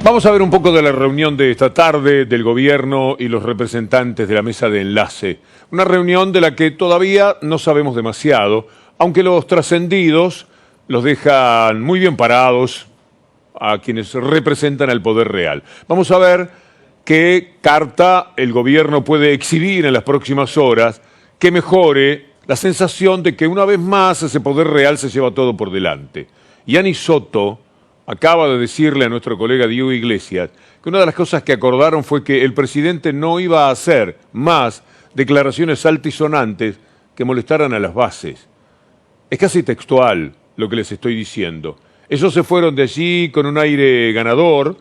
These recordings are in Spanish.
Vamos a ver un poco de la reunión de esta tarde del gobierno y los representantes de la mesa de enlace. Una reunión de la que todavía no sabemos demasiado, aunque los trascendidos los dejan muy bien parados a quienes representan al poder real. Vamos a ver qué carta el gobierno puede exhibir en las próximas horas que mejore la sensación de que una vez más ese poder real se lleva todo por delante. Yanni Soto acaba de decirle a nuestro colega Diego Iglesias que una de las cosas que acordaron fue que el presidente no iba a hacer más declaraciones altisonantes que molestaran a las bases. Es casi textual lo que les estoy diciendo. Ellos se fueron de allí con un aire ganador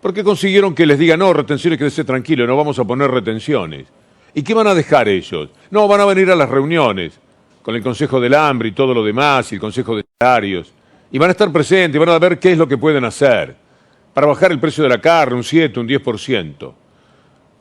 porque consiguieron que les digan, no, retenciones, quédese tranquilo, no vamos a poner retenciones. ¿Y qué van a dejar ellos? No, van a venir a las reuniones con el Consejo del Hambre y todo lo demás, y el Consejo de Salarios. Y van a estar presentes, y van a ver qué es lo que pueden hacer para bajar el precio de la carne, un 7, un 10%.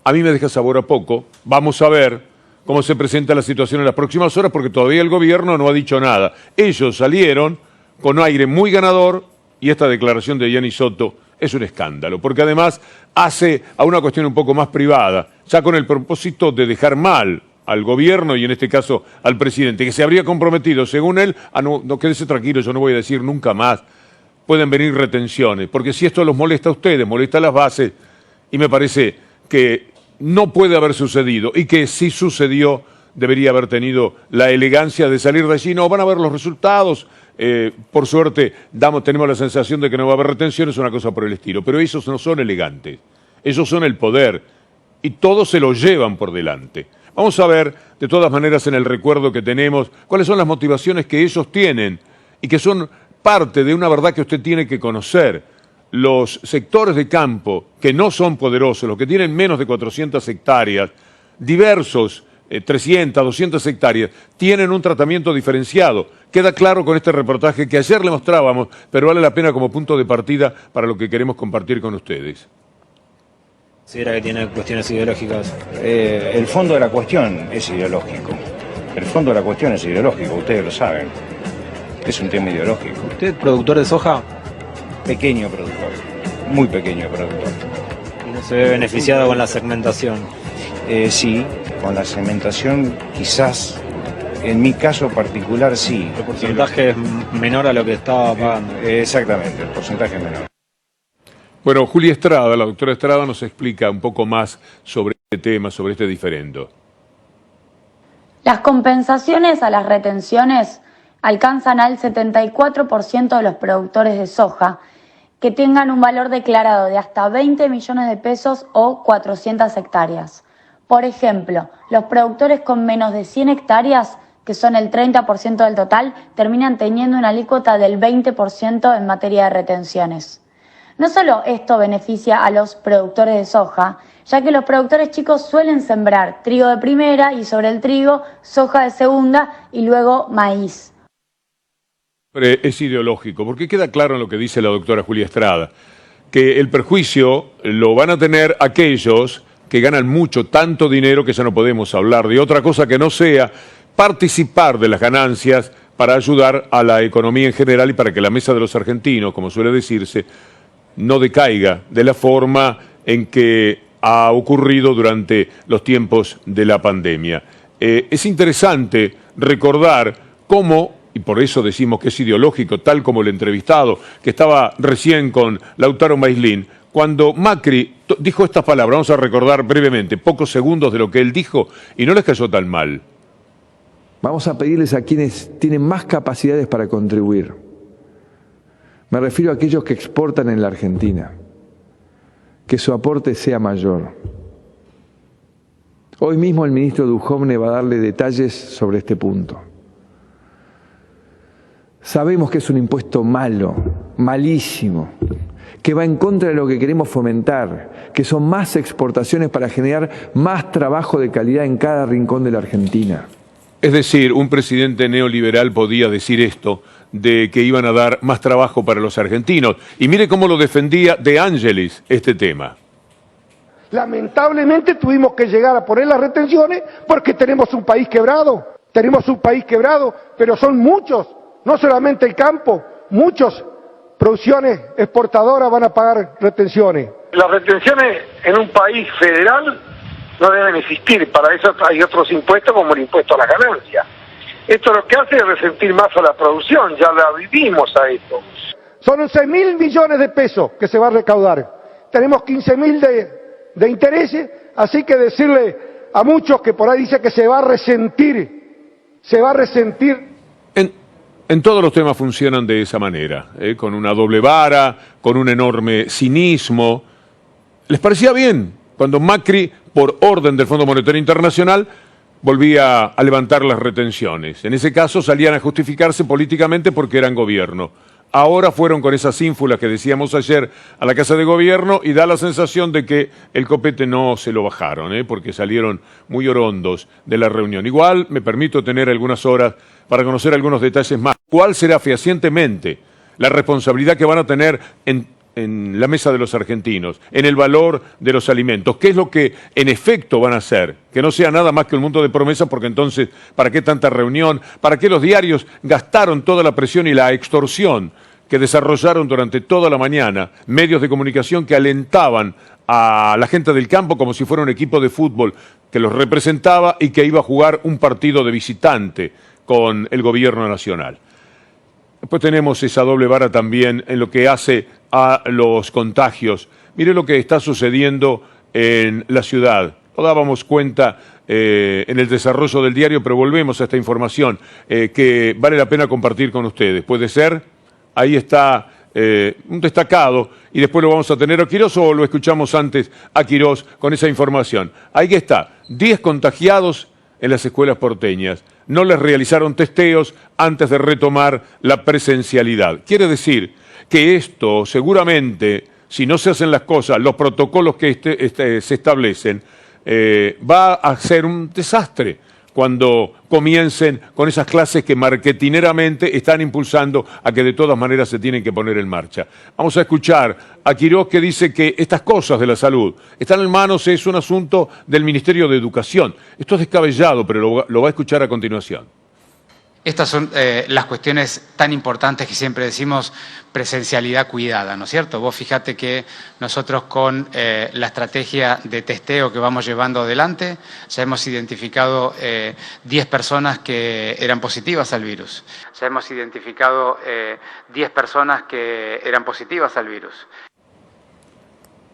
A mí me deja sabor a poco. Vamos a ver cómo se presenta la situación en las próximas horas, porque todavía el gobierno no ha dicho nada. Ellos salieron con aire muy ganador, y esta declaración de Yanni Soto es un escándalo, porque además hace a una cuestión un poco más privada, ya con el propósito de dejar mal al gobierno y en este caso al presidente, que se habría comprometido, según él, a no quédese tranquilo, yo no voy a decir nunca más, pueden venir retenciones, porque si esto los molesta a ustedes, molesta a las bases, y me parece que no puede haber sucedido, y que si sucedió, debería haber tenido la elegancia de salir de allí. No, van a ver los resultados, por suerte tenemos la sensación de que no va a haber retenciones, una cosa por el estilo, pero esos no son elegantes, esos son el poder, y todos se lo llevan por delante. Vamos a ver, de todas maneras, en el recuerdo que tenemos, cuáles son las motivaciones que ellos tienen y que son parte de una verdad que usted tiene que conocer. Los sectores de campo que no son poderosos, los que tienen menos de 400 hectáreas, diversos, 300, 200 hectáreas, tienen un tratamiento diferenciado. Queda claro con este reportaje que ayer le mostrábamos, pero vale la pena como punto de partida para lo que queremos compartir con ustedes. ¿Considera que tiene cuestiones ideológicas? El fondo de la cuestión es ideológico. El fondo de la cuestión es ideológico, ustedes lo saben. Es un tema ideológico. ¿Usted productor de soja? Pequeño productor, muy pequeño productor. ¿Y no se ve beneficiado con la segmentación? Sí, con la segmentación quizás, en mi caso particular sí. ¿El porcentaje es menor a lo que estaba pagando? Exactamente, el porcentaje es menor. Bueno, Julia Estrada, la doctora Estrada, nos explica un poco más sobre este tema, sobre este diferendo. Las compensaciones a las retenciones alcanzan al 74% de los productores de soja que tengan un valor declarado de hasta 20 millones de pesos o 400 hectáreas. Por ejemplo, los productores con menos de 100 hectáreas, que son el 30% del total, terminan teniendo una alícuota del 20% en materia de retenciones. No solo esto beneficia a los productores de soja, ya que los productores chicos suelen sembrar trigo de primera y sobre el trigo soja de segunda y luego maíz. Es ideológico, porque queda claro en lo que dice la doctora Julia Estrada, que el perjuicio lo van a tener aquellos que ganan mucho, tanto dinero que ya no podemos hablar de otra cosa que no sea participar de las ganancias para ayudar a la economía en general y para que la mesa de los argentinos, como suele decirse, no decaiga de la forma en que ha ocurrido durante los tiempos de la pandemia. Es interesante recordar cómo, y por eso decimos que es ideológico, tal como el entrevistado que estaba recién con Lautaro Maislin, cuando Macri dijo estas palabras, vamos a recordar brevemente, pocos segundos de lo que él dijo, y no les cayó tan mal. Vamos a pedirles a quienes tienen más capacidades para contribuir. Me refiero a aquellos que exportan en la Argentina, que su aporte sea mayor. Hoy mismo el ministro Duhovne va a darle detalles sobre este punto. Sabemos que es un impuesto malo, malísimo, que va en contra de lo que queremos fomentar, que son más exportaciones para generar más trabajo de calidad en cada rincón de la Argentina. Es decir, un presidente neoliberal podía decir esto, de que iban a dar más trabajo para los argentinos. Y mire cómo lo defendía De Angelis este tema. Lamentablemente tuvimos que llegar a poner las retenciones porque tenemos un país quebrado. Tenemos un país quebrado, pero son muchos, no solamente el campo, muchos producciones exportadoras van a pagar retenciones. Las retenciones en un país federal no deben existir, para eso hay otros impuestos como el impuesto a la ganancia. Esto lo que hace es resentir más a la producción, ya la vivimos a esto. Son 11.000 millones de pesos que se va a recaudar. Tenemos 15.000 de intereses, así que decirle a muchos que por ahí dice que se va a resentir. En todos los temas funcionan de esa manera, con una doble vara, con un enorme cinismo. ¿Les parecía bien cuando Macri, por orden del Fondo Monetario Internacional, volvía a levantar las retenciones? En ese caso salían a justificarse políticamente porque eran gobierno. Ahora fueron con esas ínfulas que decíamos ayer a la Casa de Gobierno y da la sensación de que el copete no se lo bajaron, porque salieron muy orondos de la reunión. Igual me permito tener algunas horas para conocer algunos detalles más. ¿Cuál será fehacientemente la responsabilidad que van a tener en la mesa de los argentinos, en el valor de los alimentos? ¿Qué es lo que en efecto van a hacer? Que no sea nada más que un mundo de promesas, porque entonces, ¿para qué tanta reunión? ¿Para qué los diarios gastaron toda la presión y la extorsión que desarrollaron durante toda la mañana medios de comunicación que alentaban a la gente del campo como si fuera un equipo de fútbol que los representaba y que iba a jugar un partido de visitante con el gobierno nacional? Después tenemos esa doble vara también en lo que hace a los contagios. Mire lo que está sucediendo en la ciudad. Lo dábamos cuenta en el desarrollo del diario, pero volvemos a esta información que vale la pena compartir con ustedes. ¿Puede ser? Ahí está un destacado y después lo vamos a tener a Quirós o lo escuchamos antes a Quirós con esa información. Ahí está, 10 contagiados en las escuelas porteñas. No les realizaron testeos antes de retomar la presencialidad. Quiere decir que esto seguramente, si no se hacen las cosas, los protocolos que se establecen, va a ser un desastre cuando comiencen con esas clases que marketineramente están impulsando a que de todas maneras se tienen que poner en marcha. Vamos a escuchar a Quirós, que dice que estas cosas de la salud están en manos, es un asunto del Ministerio de Educación. Esto es descabellado, pero lo va a escuchar a continuación. Estas son las cuestiones tan importantes que siempre decimos presencialidad cuidada, ¿no es cierto? Vos fíjate que nosotros con la estrategia de testeo que vamos llevando adelante ya hemos identificado 10 personas que eran positivas al virus. Ya hemos identificado 10 personas que eran positivas al virus.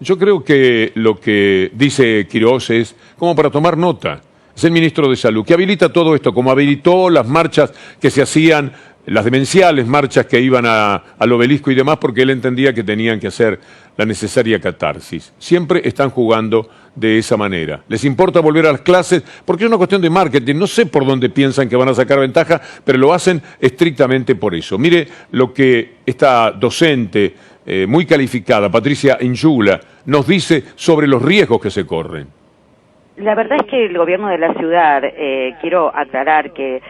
Yo creo que lo que dice Quirós es como para tomar nota. Es el ministro de Salud, que habilita todo esto, como habilitó las marchas que se hacían, las demenciales marchas que iban al obelisco y demás, porque él entendía que tenían que hacer la necesaria catarsis. Siempre están jugando de esa manera. Les importa volver a las clases porque es una cuestión de marketing. No sé por dónde piensan que van a sacar ventaja, pero lo hacen estrictamente por eso. Mire lo que esta docente muy calificada, Patricia Injula, nos dice sobre los riesgos que se corren. La verdad es que el gobierno de la ciudad, quiero aclarar que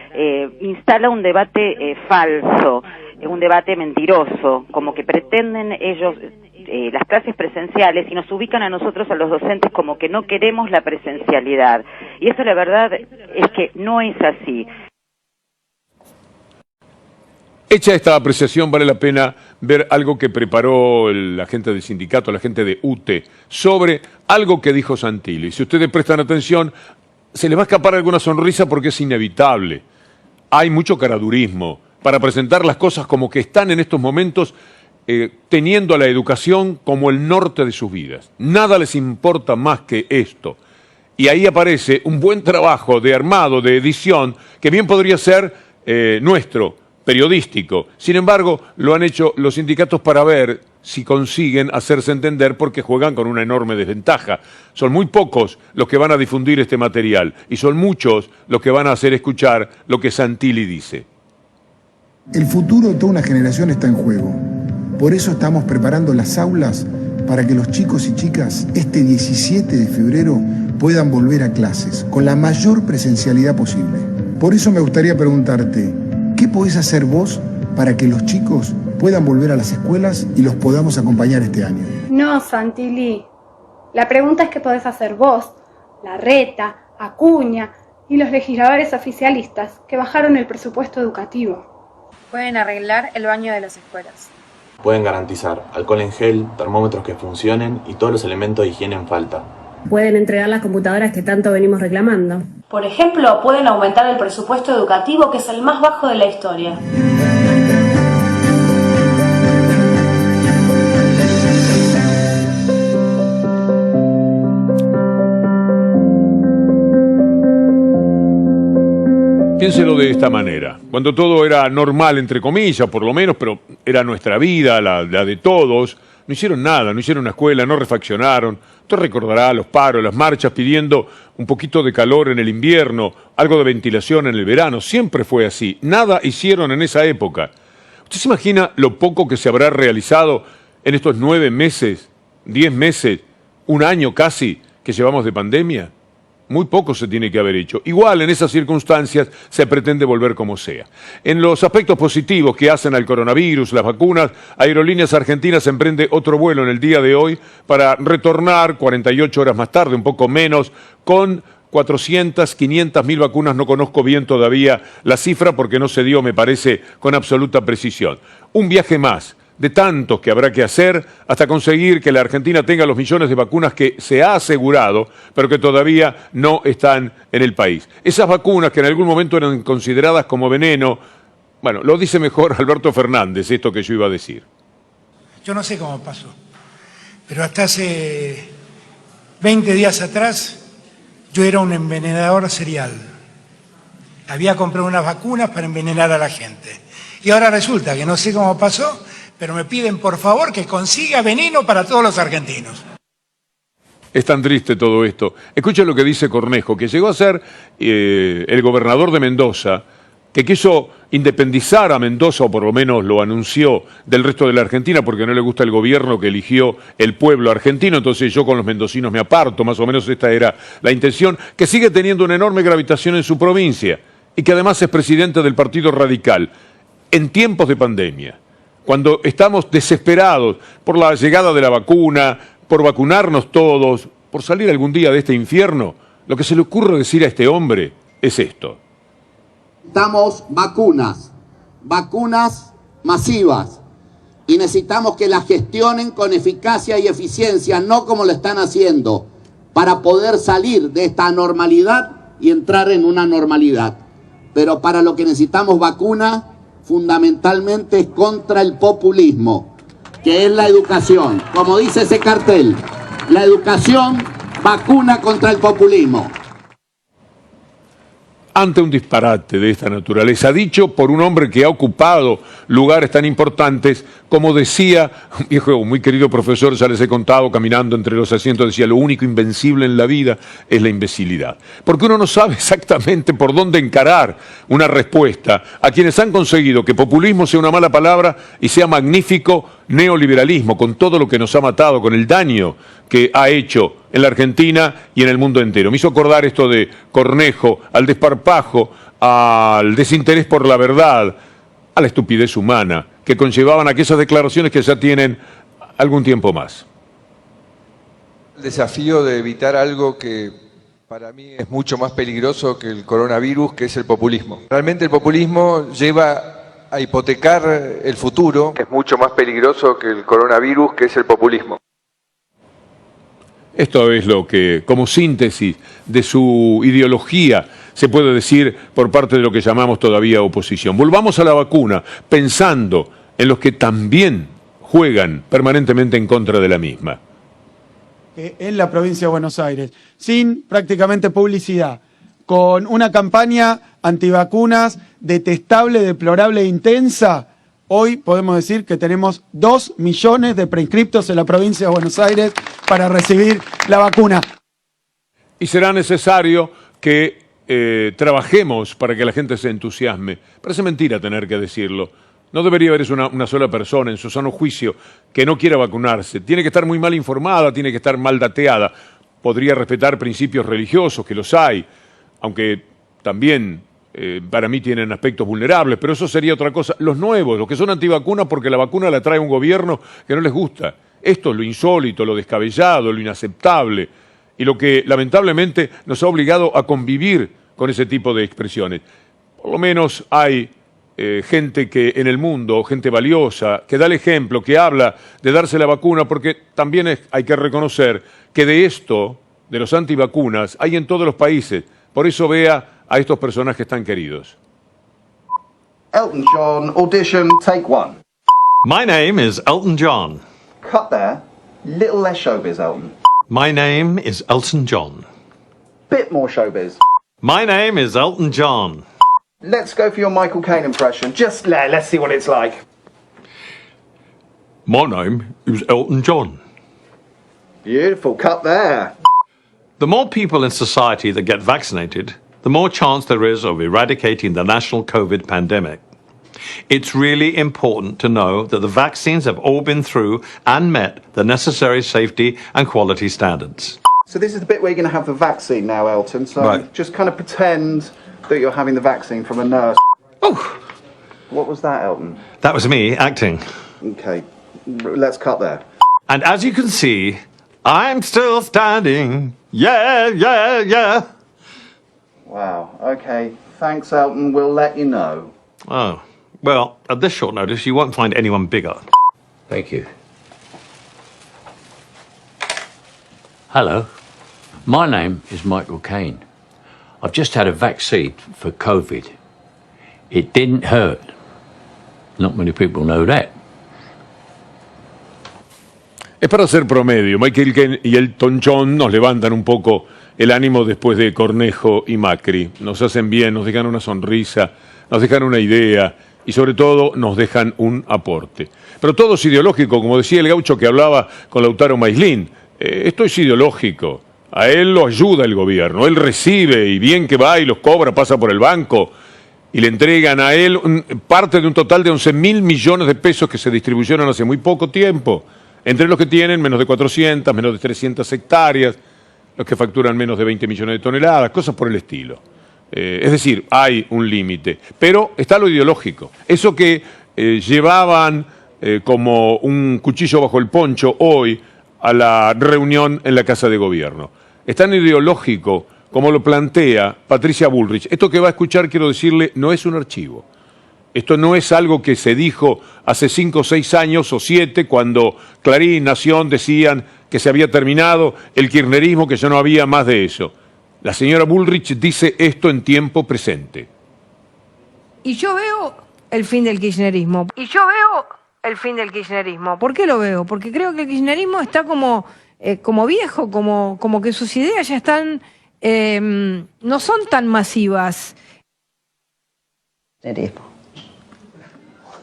instala un debate falso, un debate mentiroso, como que pretenden ellos las clases presenciales y nos ubican a nosotros, a los docentes, como que no queremos la presencialidad. Y eso la verdad es que no es así. Hecha esta apreciación, vale la pena ver algo que preparó la gente del sindicato, la gente de UTE, sobre algo que dijo Santilli. Si ustedes prestan atención, se les va a escapar alguna sonrisa porque es inevitable. Hay mucho caradurismo para presentar las cosas como que están en estos momentos teniendo a la educación como el norte de sus vidas. Nada les importa más que esto. Y ahí aparece un buen trabajo de armado, de edición, que bien podría ser nuestro, periodístico. Sin embargo, lo han hecho los sindicatos para ver si consiguen hacerse entender, porque juegan con una enorme desventaja. Son muy pocos los que van a difundir este material y son muchos los que van a hacer escuchar lo que Santilli dice. El futuro de toda una generación está en juego. Por eso estamos preparando las aulas para que los chicos y chicas este 17 de febrero puedan volver a clases con la mayor presencialidad posible. Por eso me gustaría preguntarte, ¿qué podés hacer vos para que los chicos puedan volver a las escuelas y los podamos acompañar este año? No, Santilli. La pregunta es qué podés hacer vos, Larreta, Acuña y los legisladores oficialistas que bajaron el presupuesto educativo. Pueden arreglar el baño de las escuelas. Pueden garantizar alcohol en gel, termómetros que funcionen y todos los elementos de higiene en falta. Pueden entregar las computadoras que tanto venimos reclamando. Por ejemplo, pueden aumentar el presupuesto educativo, que es el más bajo de la historia. Piénselo de esta manera. Cuando todo era normal, entre comillas, por lo menos, pero era nuestra vida, la de todos, no hicieron nada, no hicieron una escuela, no refaccionaron. Usted recordará los paros, las marchas pidiendo un poquito de calor en el invierno, algo de ventilación en el verano. Siempre fue así. Nada hicieron en esa época. ¿Usted se imagina lo poco que se habrá realizado en estos 9 meses, 10 meses, un año casi que llevamos de pandemia? Muy poco se tiene que haber hecho. Igual en esas circunstancias se pretende volver como sea. En los aspectos positivos que hacen al coronavirus, las vacunas, Aerolíneas Argentinas emprende otro vuelo en el día de hoy para retornar 48 horas más tarde, un poco menos, con 400, 500 mil vacunas. No conozco bien todavía la cifra porque no se dio, me parece, con absoluta precisión. Un viaje más de tantos que habrá que hacer hasta conseguir que la Argentina tenga los millones de vacunas que se ha asegurado, pero que todavía no están en el país. Esas vacunas que en algún momento eran consideradas como veneno, bueno, lo dice mejor Alberto Fernández, esto que yo iba a decir. Yo no sé cómo pasó, pero hasta hace 20 días atrás yo era un envenenador serial. Había comprado unas vacunas para envenenar a la gente. Y ahora resulta que no sé cómo pasó, pero me piden por favor que consiga veneno para todos los argentinos. Es tan triste todo esto. Escuchen lo que dice Cornejo, que llegó a ser el gobernador de Mendoza, que quiso independizar a Mendoza, o por lo menos lo anunció, del resto de la Argentina, porque no le gusta el gobierno que eligió el pueblo argentino. Entonces yo con los mendocinos me aparto, más o menos esta era la intención, que sigue teniendo una enorme gravitación en su provincia y que además es presidente del Partido Radical en tiempos de pandemia, cuando estamos desesperados por la llegada de la vacuna, por vacunarnos todos, por salir algún día de este infierno. Lo que se le ocurre decir a este hombre es esto. Necesitamos vacunas, vacunas masivas, y necesitamos que las gestionen con eficacia y eficiencia, no como lo están haciendo, para poder salir de esta anormalidad y entrar en una normalidad. Pero para lo que necesitamos vacuna, fundamentalmente es contra el populismo, que es la educación. Como dice ese cartel, la educación vacuna contra el populismo. Ante un disparate de esta naturaleza, dicho por un hombre que ha ocupado lugares tan importantes, como decía un viejo, muy querido profesor, ya les he contado, caminando entre los asientos, decía: lo único invencible en la vida es la imbecilidad. Porque uno no sabe exactamente por dónde encarar una respuesta a quienes han conseguido que populismo sea una mala palabra y sea magnífico neoliberalismo, con todo lo que nos ha matado, con el daño que ha hecho en la Argentina y en el mundo entero. Me hizo acordar esto de Cornejo, al desparpajo, al desinterés por la verdad, a la estupidez humana que conllevaban aquellas declaraciones que ya tienen algún tiempo más. El desafío de evitar algo que para mí es mucho más peligroso que el coronavirus, que es el populismo. Realmente el populismo lleva a hipotecar el futuro. Es mucho más peligroso que el coronavirus, que es el populismo. Esto es lo que, como síntesis de su ideología, se puede decir por parte de lo que llamamos todavía oposición. Volvamos a la vacuna, pensando en los que también juegan permanentemente en contra de la misma. En la provincia de Buenos Aires, sin prácticamente publicidad, con una campaña antivacunas detestable, deplorable e intensa, hoy podemos decir que tenemos 2 millones de preinscriptos en la provincia de Buenos Aires para recibir la vacuna. Y será necesario que trabajemos para que la gente se entusiasme. Parece mentira tener que decirlo. No debería haber una sola persona en su sano juicio que no quiera vacunarse. Tiene que estar muy mal informada, tiene que estar mal dateada. Podría respetar principios religiosos, que los hay, aunque también para mí tienen aspectos vulnerables, pero eso sería otra cosa. Los nuevos, los que son antivacunas porque la vacuna la trae un gobierno que no les gusta. Esto es lo insólito, lo descabellado, lo inaceptable, y lo que lamentablemente nos ha obligado a convivir con ese tipo de expresiones. Por lo menos hay gente que en el mundo, gente valiosa, que da el ejemplo, que habla de darse la vacuna, porque también hay que reconocer que de esto, de los antivacunas, hay en todos los países. Por eso vea a estos personajes tan queridos. Elton John, audition, take one. My name is Elton John. Cut there. Little less showbiz, Elton. My name is Elton John. Bit more showbiz. My name is Elton John. Let's go for your Michael Caine impression. Just let's see what it's like. My name is Elton John. Beautiful. Cut there. The more people in society that get vaccinated, the more chance there is of eradicating the national COVID pandemic. It's really important to know that the vaccines have all been through and met the necessary safety and quality standards. So this is the bit where you're going to have the vaccine now, Elton. So Right. just kind of pretend that you're having the vaccine from a nurse. Oh! What was that, Elton? That was me acting. Okay, let's cut there. And as you can see, I'm still standing. Yeah, yeah, yeah. Wow, okay. Thanks, Elton. We'll let you know. Oh, well, at this short notice, you won't find anyone bigger. Thank you. Hello, my name is Michael Caine. I've just had a vaccine for COVID. It didn't hurt. Not many people know that. Es para hacer promedio. Michael Caine y Elton John nos levantan un poco el ánimo después de Cornejo y Macri. Nos hacen bien, nos dejan una sonrisa, nos dejan una idea y sobre todo nos dejan un aporte. Pero todo es ideológico, como decía el gaucho que hablaba con Lautaro Maislin. Esto es ideológico. A él lo ayuda el gobierno. Él recibe y bien que va y los cobra, pasa por el banco y le entregan a él parte de un total de 11.000 millones de pesos que se distribuyeron hace muy poco tiempo. Entre los que tienen menos de 400, menos de 300 hectáreas, los que facturan menos de 20 millones de toneladas, cosas por el estilo. Es decir, hay un límite. Pero está lo ideológico. Eso que llevaban como un cuchillo bajo el poncho hoy a la reunión en la Casa de Gobierno. Es tan ideológico como lo plantea Patricia Bullrich. Esto que va a escuchar, quiero decirle, no es un archivo. Esto no es algo que se dijo hace 5 o 6 años o 7, cuando Clarín, Nación decían que se había terminado el kirchnerismo, que ya no había más de eso. La señora Bullrich dice esto en tiempo presente. Y yo veo el fin del kirchnerismo. ¿Por qué lo veo? Porque creo que el kirchnerismo está como viejo, como que sus ideas ya están, no son tan masivas.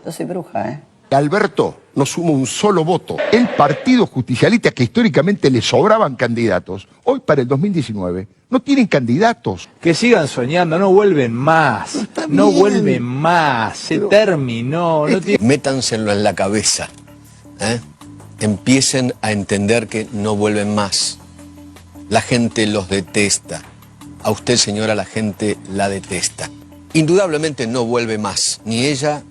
Yo soy bruja, ¿eh? Alberto no suma un solo voto. El partido justicialista, que históricamente le sobraban candidatos, hoy para el 2019 no tienen candidatos. Que sigan soñando, no vuelven más. No vuelven más. Se terminó. Métanselo en la cabeza. Empiecen a entender que no vuelven más. La gente los detesta. A usted, señora, la gente la detesta. Indudablemente no vuelve más. Ni ella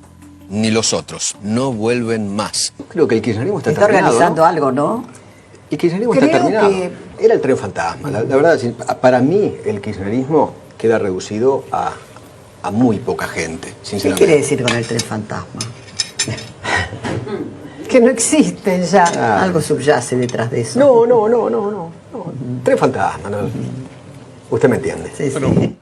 ni los otros. No vuelven más. Creo que el kirchnerismo está terminado, organizando, ¿no? Algo, ¿no? El kirchnerismo está terminado. Era el tren fantasma. La verdad, para mí, el kirchnerismo queda reducido a muy poca gente, sinceramente. ¿Qué quiere decir con el tren fantasma? Que no existen ya. Algo subyace detrás de eso. No. Tren fantasma, ¿no? Usted me entiende. Sí. Bueno,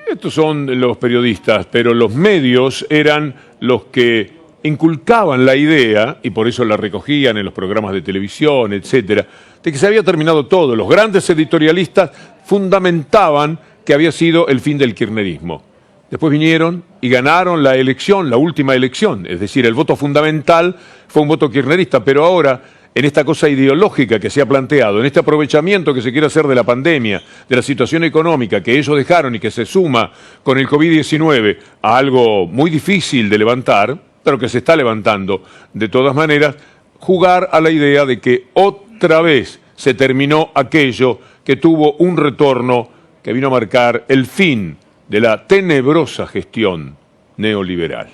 estos son los periodistas, pero los medios eran los que inculcaban la idea, y por eso la recogían en los programas de televisión, etcétera, de que se había terminado todo. Los grandes editorialistas fundamentaban que había sido el fin del kirchnerismo. Después vinieron y ganaron la elección, la última elección, es decir, el voto fundamental fue un voto kirchnerista, pero ahora, en esta cosa ideológica que se ha planteado, en este aprovechamiento que se quiere hacer de la pandemia, de la situación económica que ellos dejaron y que se suma con el COVID-19 a algo muy difícil de levantar, pero que se está levantando de todas maneras, jugar a la idea de que otra vez se terminó aquello que tuvo un retorno que vino a marcar el fin de la tenebrosa gestión neoliberal.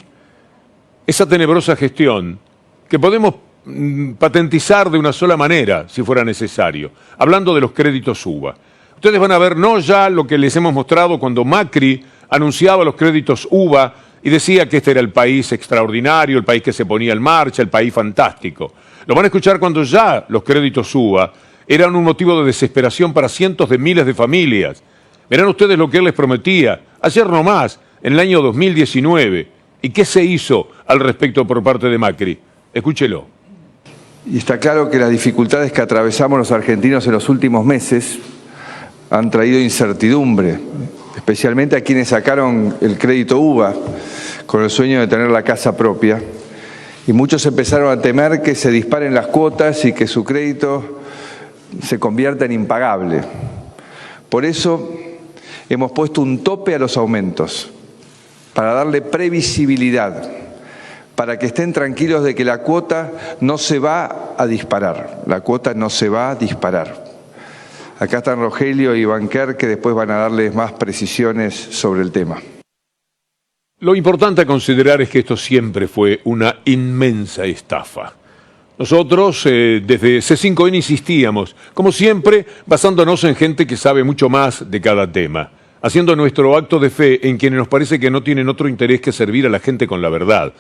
Esa tenebrosa gestión que podemos patentizar de una sola manera, si fuera necesario, hablando de los créditos UBA. Ustedes van a ver no ya lo que les hemos mostrado cuando Macri anunciaba los créditos UBA y decía que este era el país extraordinario, el país que se ponía en marcha, el país fantástico. Lo van a escuchar cuando ya los créditos UBA eran un motivo de desesperación para cientos de miles de familias. Verán ustedes lo que él les prometía ayer nomás, en el año 2019. ¿Y qué se hizo al respecto por parte de Macri? Escúchelo. Y está claro que las dificultades que atravesamos los argentinos en los últimos meses han traído incertidumbre, especialmente a quienes sacaron el crédito UBA con el sueño de tener la casa propia. Y muchos empezaron a temer que se disparen las cuotas y que su crédito se convierta en impagable. Por eso hemos puesto un tope a los aumentos, para darle previsibilidad, para que estén tranquilos de que la cuota no se va a disparar. La cuota no se va a disparar. Acá están Rogelio y Banquer, que después van a darles más precisiones sobre el tema. Lo importante a considerar es que esto siempre fue una inmensa estafa. Nosotros desde C5N insistíamos, como siempre, basándonos en gente que sabe mucho más de cada tema, haciendo nuestro acto de fe en quienes nos parece que no tienen otro interés que servir a la gente con la verdad.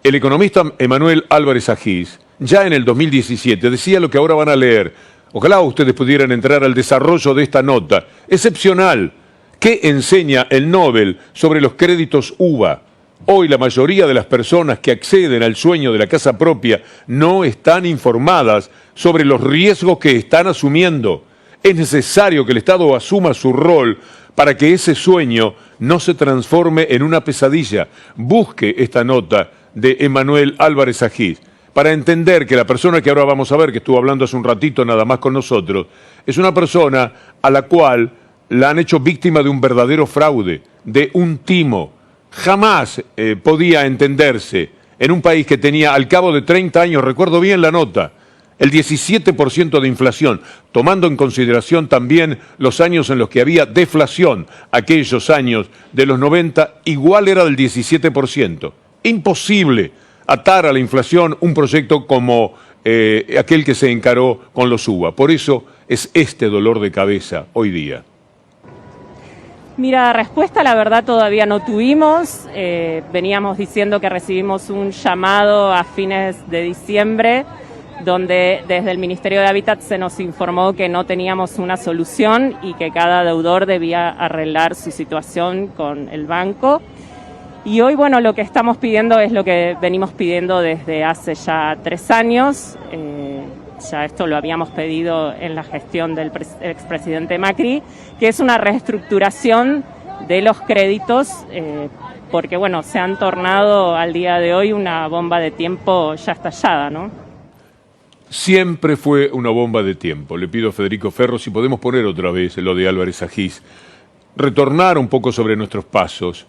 El economista Emanuel Álvarez Agis, ya en el 2017, decía lo que ahora van a leer. Ojalá ustedes pudieran entrar al desarrollo de esta nota excepcional. ¿Qué enseña el Nobel sobre los créditos UBA? Hoy la mayoría de las personas que acceden al sueño de la casa propia no están informadas sobre los riesgos que están asumiendo. Es necesario que el Estado asuma su rol para que ese sueño no se transforme en una pesadilla. Busque esta nota de Emanuel Álvarez Agis para entender que la persona que ahora vamos a ver, que estuvo hablando hace un ratito nada más con nosotros, es una persona a la cual la han hecho víctima de un verdadero fraude, de un timo. Jamás podía entenderse en un país que tenía al cabo de 30 años, recuerdo bien la nota, el 17% de inflación, tomando en consideración también los años en los que había deflación, aquellos años de los 90, igual era del 17%. Imposible atar a la inflación un proyecto como aquel que se encaró con los UBA. Por eso es este dolor de cabeza hoy día. Mira, respuesta la verdad todavía no tuvimos. Veníamos diciendo que recibimos un llamado a fines de diciembre, donde desde el Ministerio de Hábitat se nos informó que no teníamos una solución y que cada deudor debía arreglar su situación con el banco. Y hoy, bueno, lo que estamos pidiendo es lo que venimos pidiendo desde hace ya 3 años. Ya esto lo habíamos pedido en la gestión del expresidente Macri, que es una reestructuración de los créditos, porque bueno, se han tornado al día de hoy una bomba de tiempo ya estallada, ¿no? Siempre fue una bomba de tiempo. Le pido a Federico Ferro si podemos poner otra vez lo de Álvarez Agis, retornar un poco sobre nuestros pasos,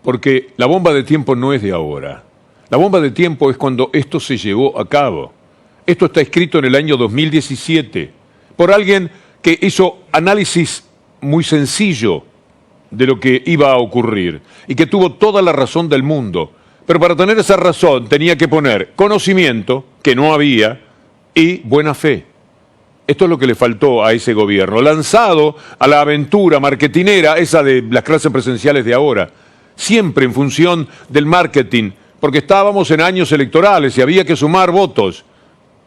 porque la bomba de tiempo no es de ahora. La bomba de tiempo es cuando esto se llevó a cabo. Esto está escrito en el año 2017 por alguien que hizo análisis muy sencillo de lo que iba a ocurrir y que tuvo toda la razón del mundo. Pero para tener esa razón tenía que poner conocimiento, que no había, y buena fe. Esto es lo que le faltó a ese gobierno, lanzado a la aventura marketinera, esa de las clases presenciales de ahora, siempre en función del marketing, porque estábamos en años electorales y había que sumar votos.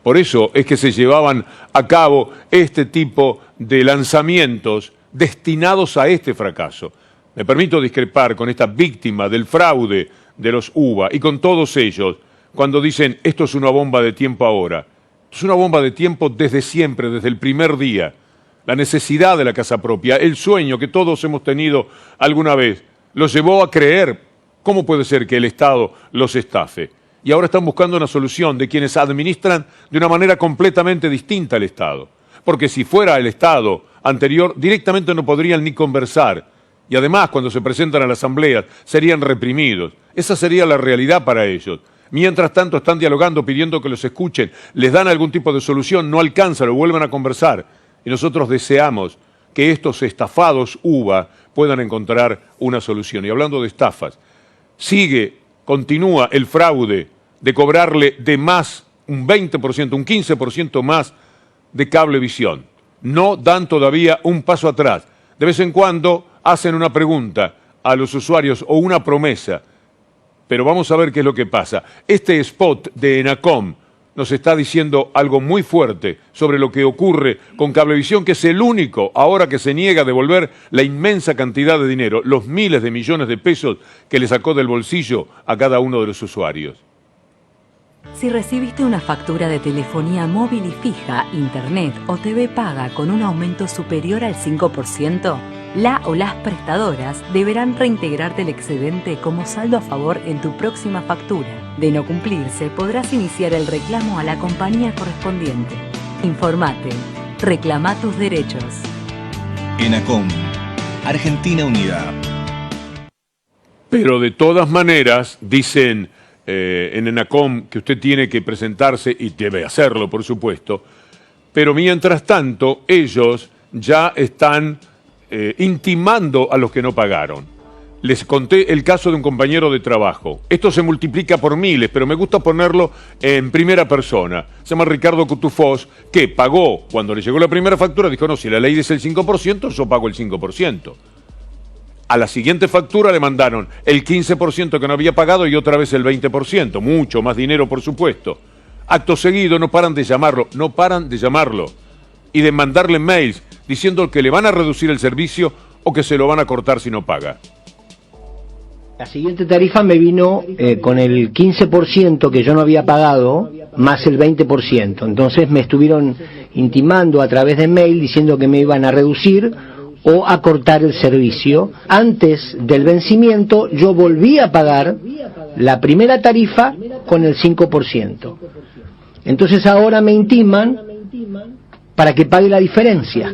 Por eso es que se llevaban a cabo este tipo de lanzamientos destinados a este fracaso. Me permito discrepar con esta víctima del fraude de los UBA y con todos ellos cuando dicen esto es una bomba de tiempo ahora. Es una bomba de tiempo desde siempre, desde el primer día. La necesidad de la casa propia, el sueño que todos hemos tenido alguna vez, los llevó a creer cómo puede ser que el Estado los estafe. Y ahora están buscando una solución de quienes administran de una manera completamente distinta al Estado. Porque si fuera el Estado anterior, directamente no podrían ni conversar. Y además, cuando se presentan a la asamblea, serían reprimidos. Esa sería la realidad para ellos. Mientras tanto, están dialogando, pidiendo que los escuchen. Les dan algún tipo de solución, no alcanza, lo vuelven a conversar. Y nosotros deseamos que estos estafados UBA puedan encontrar una solución. Y hablando de estafas, continúa el fraude de cobrarle de más, un 20%, un 15% más de Cablevisión. No dan todavía un paso atrás. De vez en cuando hacen una pregunta a los usuarios o una promesa. Pero vamos a ver qué es lo que pasa. Este spot de ENACOM nos está diciendo algo muy fuerte sobre lo que ocurre con Cablevisión, que es el único ahora que se niega a devolver la inmensa cantidad de dinero, los miles de millones de pesos que le sacó del bolsillo a cada uno de los usuarios. Si recibiste una factura de telefonía móvil y fija, internet o TV paga con un aumento superior al 5%, la o las prestadoras deberán reintegrarte el excedente como saldo a favor en tu próxima factura. De no cumplirse, podrás iniciar el reclamo a la compañía correspondiente. Informate. Reclama tus derechos. ENACOM. Argentina Unida. Pero de todas maneras, dicen en ENACOM que usted tiene que presentarse, y debe hacerlo, por supuesto, pero mientras tanto, ellos ya están intimando a los que no pagaron. Les conté el caso de un compañero de trabajo. Esto se multiplica por miles, pero me gusta ponerlo en primera persona. Se llama Ricardo Cutufós, que pagó, cuando le llegó la primera factura, dijo, no, si la ley dice el 5%, yo pago el 5%. A la siguiente factura le mandaron el 15% que no había pagado y otra vez el 20%, mucho más dinero, por supuesto. Acto seguido no paran de llamarlo y de mandarle mails diciendo que le van a reducir el servicio o que se lo van a cortar si no paga. La siguiente tarifa me vino con el 15% que yo no había pagado, más el 20%. Entonces me estuvieron intimando a través de mail diciendo que me iban a reducir o a cortar el servicio. Antes del vencimiento yo volví a pagar la primera tarifa con el 5%. Entonces ahora me intiman para que pague la diferencia.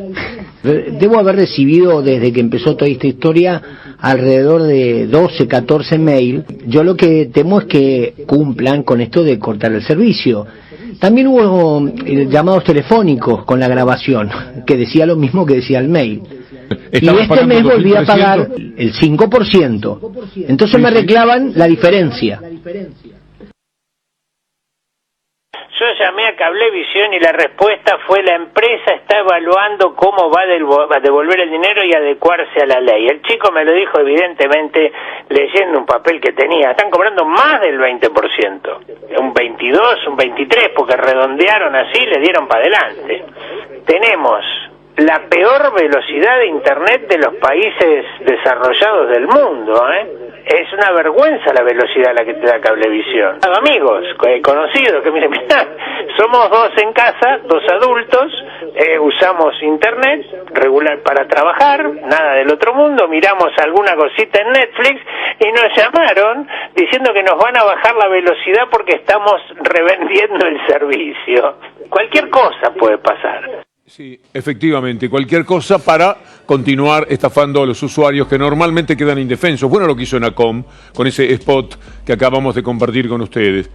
Debo haber recibido desde que empezó toda esta historia alrededor de 12, 14 mail. Yo lo que temo es que cumplan con esto de cortar el servicio. También hubo llamados telefónicos con la grabación, que decía lo mismo que decía el mail. Y este mes volví a pagar el 5%. Entonces me reclaman la diferencia. Yo llamé a Cablevisión y la respuesta fue: la empresa está evaluando cómo va a devolver el dinero y adecuarse a la ley. El chico me lo dijo evidentemente leyendo un papel que tenía. Están cobrando más del 20%, un 22, un 23, porque redondearon así y le dieron para adelante. Tenemos la peor velocidad de internet de los países desarrollados del mundo, Es una vergüenza la velocidad a la que te da Cablevisión. Tengo amigos, conocidos, que me dicen, mirá, somos dos en casa, dos adultos, usamos internet regular para trabajar, nada del otro mundo, miramos alguna cosita en Netflix y nos llamaron diciendo que nos van a bajar la velocidad porque estamos revendiendo el servicio. Cualquier cosa puede pasar. Sí, efectivamente, cualquier cosa para continuar estafando a los usuarios que normalmente quedan indefensos. Bueno, lo que hizo ENACOM con ese spot que acabamos de compartir con ustedes.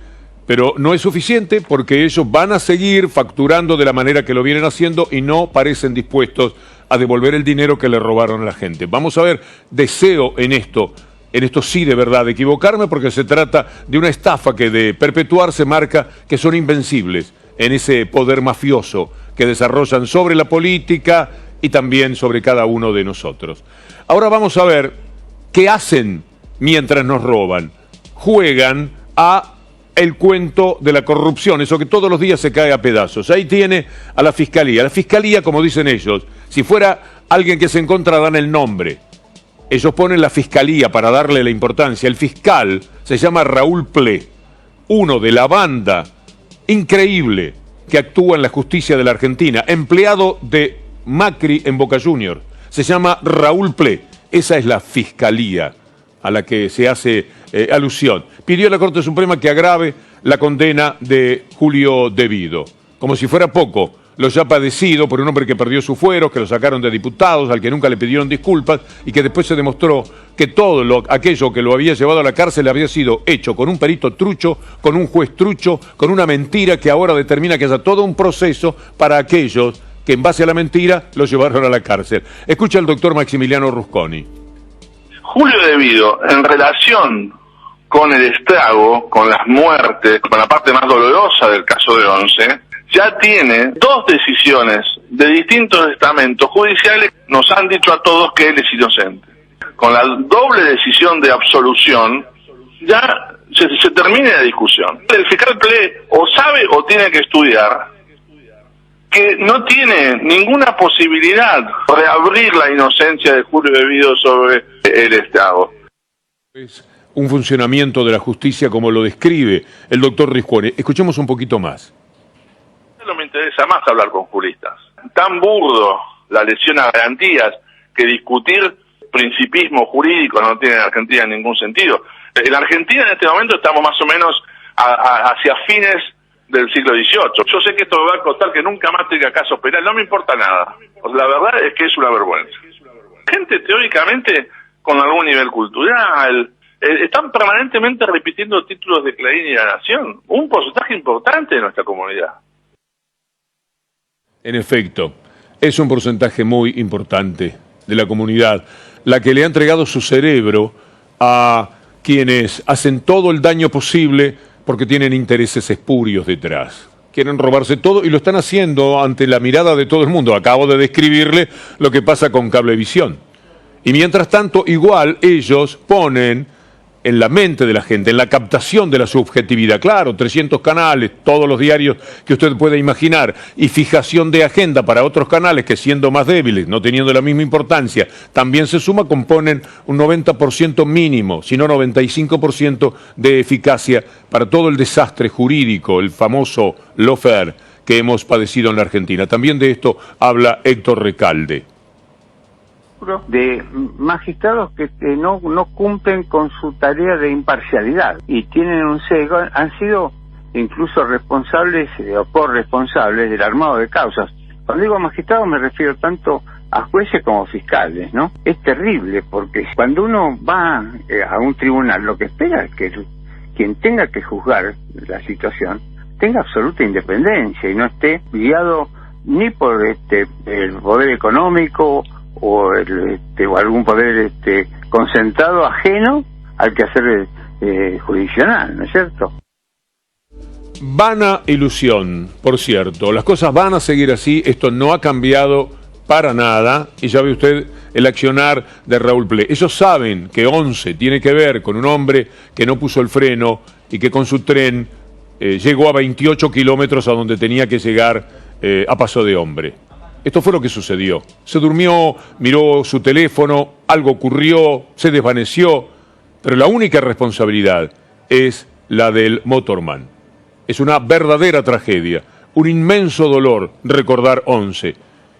Pero no es suficiente porque ellos van a seguir facturando de la manera que lo vienen haciendo y no parecen dispuestos a devolver el dinero que le robaron a la gente. Vamos a ver, deseo en esto sí de verdad equivocarme, porque se trata de una estafa que de perpetuarse marca que son invencibles en ese poder mafioso que desarrollan sobre la política y también sobre cada uno de nosotros. Ahora vamos a ver qué hacen mientras nos roban. Juegan a el cuento de la corrupción, eso que todos los días se cae a pedazos. Ahí tiene a la Fiscalía. La Fiscalía, como dicen ellos, si fuera alguien que se en contra, dan el nombre. Ellos ponen la Fiscalía para darle la importancia. El fiscal se llama Raúl Ple, uno de la banda increíble que actúa en la justicia de la Argentina, empleado de Macri en Boca Juniors. Se llama Raúl Ple. Esa es la Fiscalía a la que se hace alusión. Pidió a la Corte Suprema que agrave la condena de Julio De Vido. Como si fuera poco, lo ya padecido por un hombre que perdió su fuero, que lo sacaron de diputados, al que nunca le pidieron disculpas y que después se demostró que todo aquello que lo había llevado a la cárcel había sido hecho con un perito trucho, con un juez trucho, con una mentira que ahora determina que haya todo un proceso para aquellos que en base a la mentira lo llevaron a la cárcel. Escucha al doctor Maximiliano Rusconi. Julio De Vido, en relación con el estrago, con las muertes, con la parte más dolorosa del caso de Once, ya tiene dos decisiones de distintos estamentos judiciales, nos han dicho a todos que él es inocente. Con la doble decisión de absolución, ya se termine la discusión. El fiscal Ple o sabe o tiene que estudiar que no tiene ninguna posibilidad de reabrir la inocencia de Julio De Vido sobre el Estado. Es un funcionamiento de la justicia como lo describe el doctor Riscuone. Escuchemos un poquito más. No me interesa más hablar con juristas. Tan burdo la lesión a garantías que discutir principismo jurídico no tiene en Argentina ningún sentido. En Argentina en este momento estamos más o menos hacia fines del siglo XVIII. Yo sé que esto me va a costar que nunca más tenga casos penales, no me importa nada. La verdad es que es una vergüenza. Gente teóricamente con algún nivel cultural, están permanentemente repitiendo títulos de Clarín y La Nación, un porcentaje importante de nuestra comunidad. En efecto, es un porcentaje muy importante de la comunidad, la que le ha entregado su cerebro a quienes hacen todo el daño posible porque tienen intereses espurios detrás. Quieren robarse todo y lo están haciendo ante la mirada de todo el mundo. Acabo de describirle lo que pasa con Cablevisión. Y mientras tanto, igual ellos ponen en la mente de la gente, en la captación de la subjetividad. Claro, 300 canales, todos los diarios que usted pueda imaginar, y fijación de agenda para otros canales que, siendo más débiles, no teniendo la misma importancia, también se suma, componen un 90% mínimo, si no 95% de eficacia para todo el desastre jurídico, el famoso lawfare que hemos padecido en la Argentina. También de esto habla Héctor Recalde. De magistrados que no cumplen con su tarea de imparcialidad y tienen un sesgo, han sido incluso responsables o corresponsables del armado de causas. Cuando digo magistrados me refiero tanto a jueces como fiscales, ¿no? Es terrible porque cuando uno va a un tribunal, lo que espera es que quien tenga que juzgar la situación tenga absoluta independencia y no esté guiado ni por el poder económico o algún poder concentrado ajeno al quehacer jurisdiccional, ¿no es cierto? Vana ilusión, por cierto. Las cosas van a seguir así, esto no ha cambiado para nada, y ya ve usted el accionar de Raúl Ple. Ellos saben que 11 tiene que ver con un hombre que no puso el freno y que con su tren llegó a 28 kilómetros a donde tenía que llegar a paso de hombre. Esto fue lo que sucedió. Se durmió, miró su teléfono, algo ocurrió, se desvaneció, pero la única responsabilidad es la del motorman. Es una verdadera tragedia, un inmenso dolor recordar 11,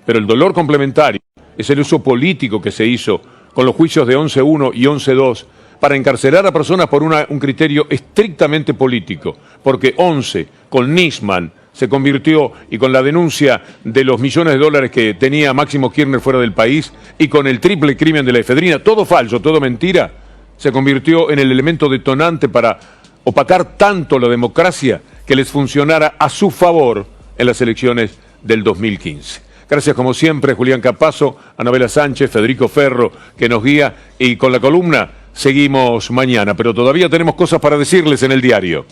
pero el dolor complementario es el uso político que se hizo con los juicios de 11.1 y 11.2 para encarcelar a personas por un criterio estrictamente político, porque 11 con Nisman se convirtió, y con la denuncia de los millones de dólares que tenía Máximo Kirchner fuera del país, y con el triple crimen de la efedrina, todo falso, todo mentira, se convirtió en el elemento detonante para opacar tanto la democracia que les funcionara a su favor en las elecciones del 2015. Gracias como siempre, Julián Capazo, Anabela Sánchez, Federico Ferro, que nos guía, y con la columna seguimos mañana, pero todavía tenemos cosas para decirles en el diario.